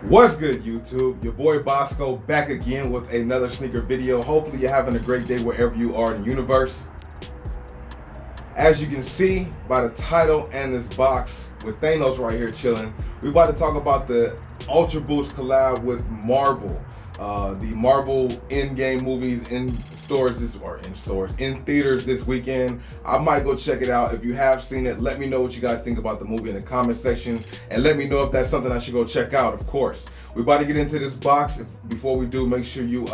What's good, YouTube? Your boy Bossco back again with another sneaker video. Hopefully you're having a great day wherever you are in the universe. As you can see by the title and this box with Thanos right here chilling, we're about to talk about the Ultraboost collab with Marvel. The Marvel in-game movies in theaters this weekend. I might go check it out. If you have seen it, let me know what you guys think about the movie in the comment section, and let me know if that's something I should go check out. Of course, we're about to get into this box. Before we do, make sure you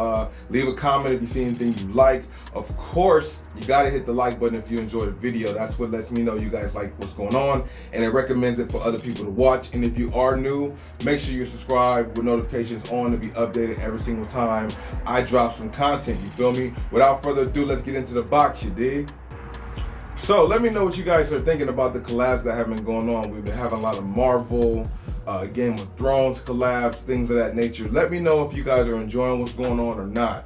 leave a comment if you see anything you like. Of course, you gotta hit the like button if you enjoy the video. That's what lets me know you guys like what's going on, and it recommends it for other people to watch. And if you are new, make sure you're subscribed with notifications on to be updated every single time I drop some content. You feel me? Without further ado, let's get into the box, you dig? So let me know what you guys are thinking about the collabs that have been going on. We've been having a lot of Marvel, Game of Thrones collabs, things of that nature. Let me know if you guys are enjoying what's going on or not.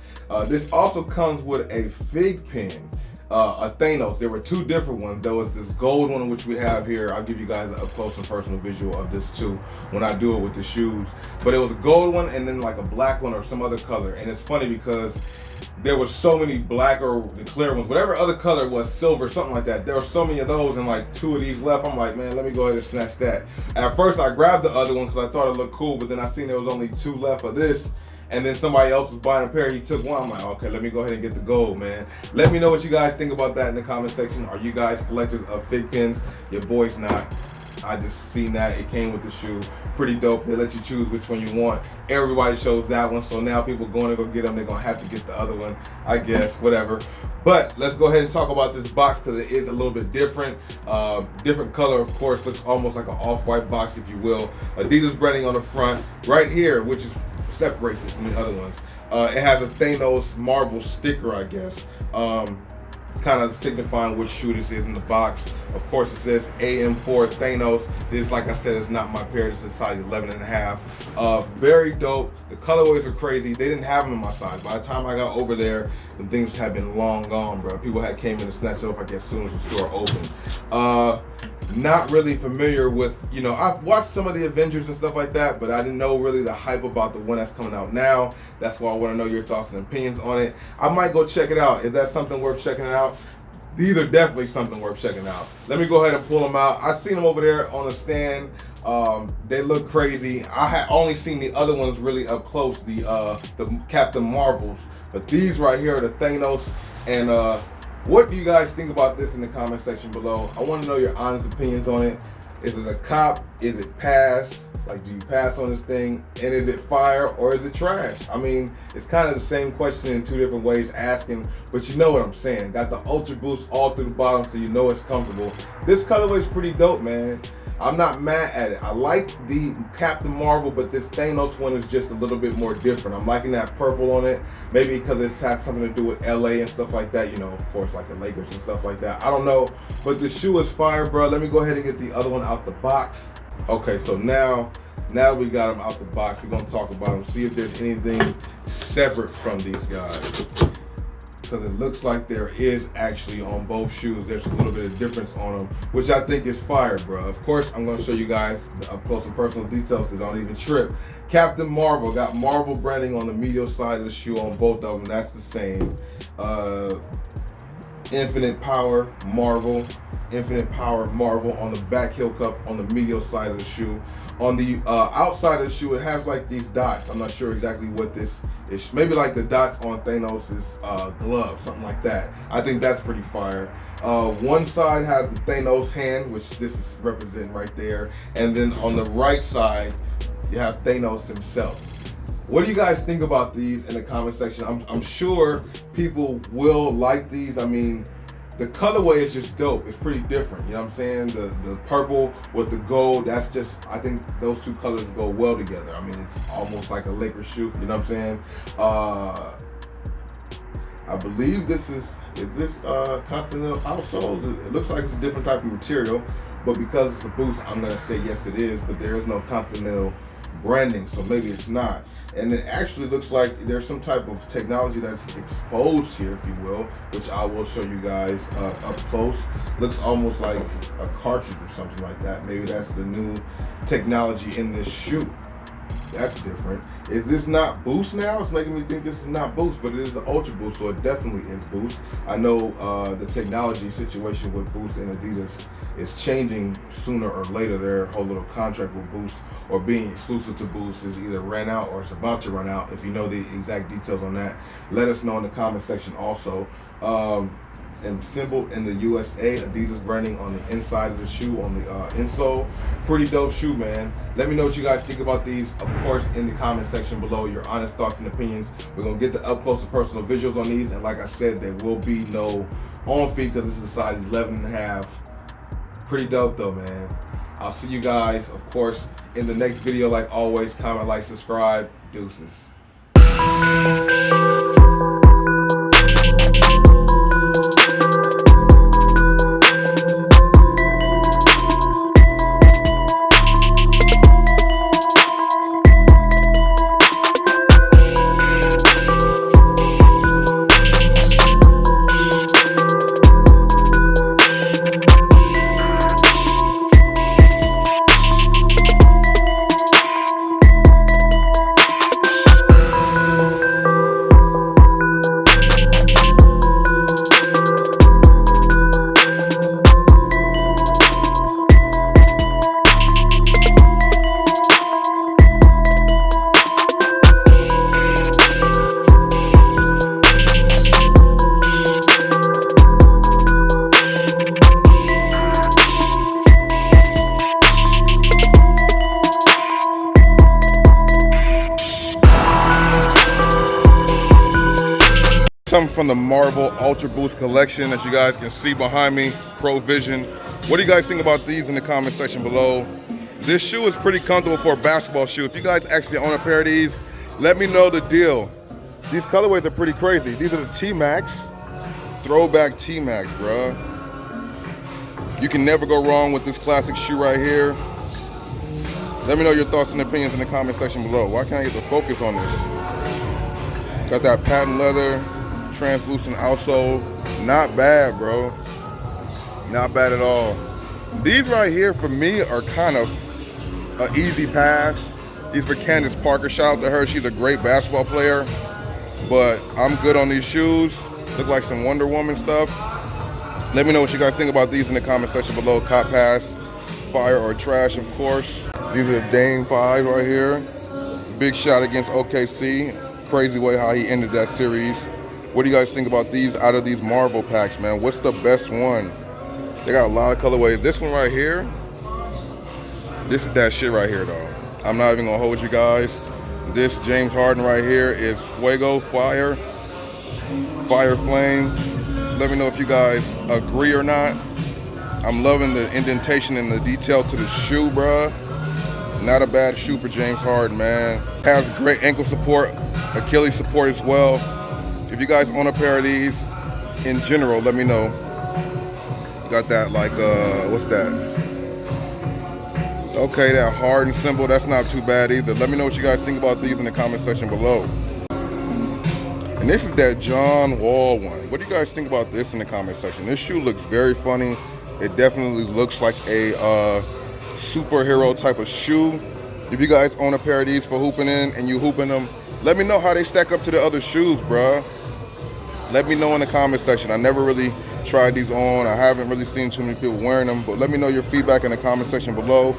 This also comes with a fig pin, a Thanos. There were two different ones. There was this gold one, which we have here. I'll give you guys a up close and personal visual of this too when I do it with the shoes. But it was a gold one and then like a black one or some other color. And it's funny because there was so many black or the clear ones, whatever other color was, silver, something like that. There were so many of those and like two of these left. I'm like, man, let me go ahead and snatch that. At first I grabbed the other one because I thought it looked cool, but then I seen there was only two left of this, and then somebody else was buying a pair. He took one. I'm like, okay, let me go ahead and get the gold, man. Let me know what you guys think about that in the comment section. Are you guys collectors of fig pins? Your boy's not. I just seen that it came with the shoe. Pretty dope. They let you choose which one you want. Everybody chose that one, so now people going to go get them. They're gonna have to get the other one, I guess, whatever. But let's go ahead and talk about this box because it is a little bit different. Different color, of course, looks almost like an off-white box, if you will. Adidas branding on the front right here, which is separates it from the other ones. It has a Thanos Marvel sticker, I guess. Kind of signifying which shoe this is in the box. Of course, it says Am4 Thanos. This, like I said, is not my pair. This is size 11.5. Very dope. The colorways are crazy. They didn't have them in my size. By the time I got over there, the things had been long gone, bro. People had came in and snatched it up, I guess, as soon as the store opened. Not really familiar with, you know, I've watched some of the Avengers and stuff like that, but I didn't know really the hype about the one that's coming out now. That's why I want to know your thoughts and opinions on it. I might go check it out. Is that something worth checking out? These are definitely something worth checking out. Let me go ahead and pull them out. I seen them over there on the stand. They look crazy. I had only seen the other ones really up close, the Captain Marvels, but these right here are the Thanos. And what do you guys think about this in the comment section below? I want to know your honest opinions on it. Is it a cop? Is it pass? Like, do you pass on this thing? And is it fire or is it trash? I mean, it's kind of the same question in two different ways asking, but you know what I'm saying. Got the Ultra Boost all through the bottom so you know it's comfortable. This colorway is pretty dope, man. I'm not mad at it. I like the Captain Marvel, but this Thanos one is just a little bit more different. I'm liking that purple on it. Maybe because it has something to do with LA and stuff like that. You know, of course, like the Lakers and stuff like that. I don't know, but the shoe is fire, bro. Let me go ahead and get the other one out the box. Okay, so now we got them out the box. We're gonna talk about them, see if there's anything separate from these guys. Because it looks like there is actually on both shoes, there's a little bit of difference on them, which I think is fire, bro. Of course, I'm gonna show you guys the up close and personal details so don't even trip. Captain Marvel, got Marvel branding on the medial side of the shoe on both of them. That's the same. Infinite Power Marvel on the back heel cup on the medial side of the shoe. On the outside of the shoe, it has like these dots. I'm not sure exactly what this is. Maybe like the dots on Thanos' glove, something like that. I think that's pretty fire. One side has the Thanos hand, which this is representing right there. And then on the right side, you have Thanos himself. What do you guys think about these in the comment section? I'm sure people will like these. I mean, the colorway is just dope. It's pretty different, you know what I'm saying? The purple with the gold, that's just, I think those two colors go well together. I mean, it's almost like a Lakers shoe, you know what I'm saying? I believe this is this Continental outsoles? It looks like it's a different type of material, but because it's a Boost, I'm gonna say yes it is, but there is no Continental branding, so maybe it's not. And it actually looks like there's some type of technology that's exposed here, if you will, which I will show you guys up close. Looks almost like a cartridge or something like that. Maybe that's the new technology in this shoe. That's different. Is this not Boost now? It's making me think this is not Boost, but it is an Ultra Boost, so it definitely is Boost. I know the technology situation with Boost and Adidas is changing sooner or later. Their whole little contract with Boost or being exclusive to Boost is either ran out or it's about to run out. If you know the exact details on that, let us know in the comment section also. And symbol in the USA, Adidas branding on the inside of the shoe, on the insole. Pretty dope shoe, man. Let me know what you guys think about these, of course, in the comment section below, your honest thoughts and opinions. We're gonna get the up close and personal visuals on these, and like I said, there will be no on feet because this is a size 11.5. Pretty dope though, man. I'll see you guys, of course, in the next video. Like always, comment, like, subscribe. Deuces. Something from the Marvel Ultra Boost collection that you guys can see behind me, Pro Vision. What do you guys think about these in the comment section below? This shoe is pretty comfortable for a basketball shoe. If you guys actually own a pair of these, let me know the deal. These colorways are pretty crazy. These are the T-Max, throwback T-Max, bruh. You can never go wrong with this classic shoe right here. Let me know your thoughts and opinions in the comment section below. Why can't I get the focus on this? Got that patent leather, translucent outsole. Not bad, bro. Not bad at all. These right here for me are kind of an easy pass. These for Candace Parker. Shout out to her. She's a great basketball player. But I'm good on these shoes. Look like some Wonder Woman stuff. Let me know what you guys think about these in the comment section below. Cop pass, fire or trash, of course. These are the Dame 5 right here. Big shot against OKC. Crazy way how he ended that series. What do you guys think about these out of these Marvel packs, man? What's the best one? They got a lot of colorways. This one right here, this is that shit right here, though. I'm not even gonna hold you guys. This James Harden right here is Fuego, fire flame. Let me know if you guys agree or not. I'm loving the indentation and the detail to the shoe, bruh. Not a bad shoe for James Harden, man. Has great ankle support, Achilles support as well. If you guys own a pair of these, in general, let me know. Got that, like, what's that? Okay, that Harden symbol, that's not too bad either. Let me know what you guys think about these in the comment section below. And this is that John Wall one. What do you guys think about this in the comment section? This shoe looks very funny. It definitely looks like a superhero type of shoe. If you guys own a pair of these for hooping in and you hooping them, let me know how they stack up to the other shoes, bruh. Let me know in the comment section. I never really tried these on. I haven't really seen too many people wearing them, but let me know your feedback in the comment section below.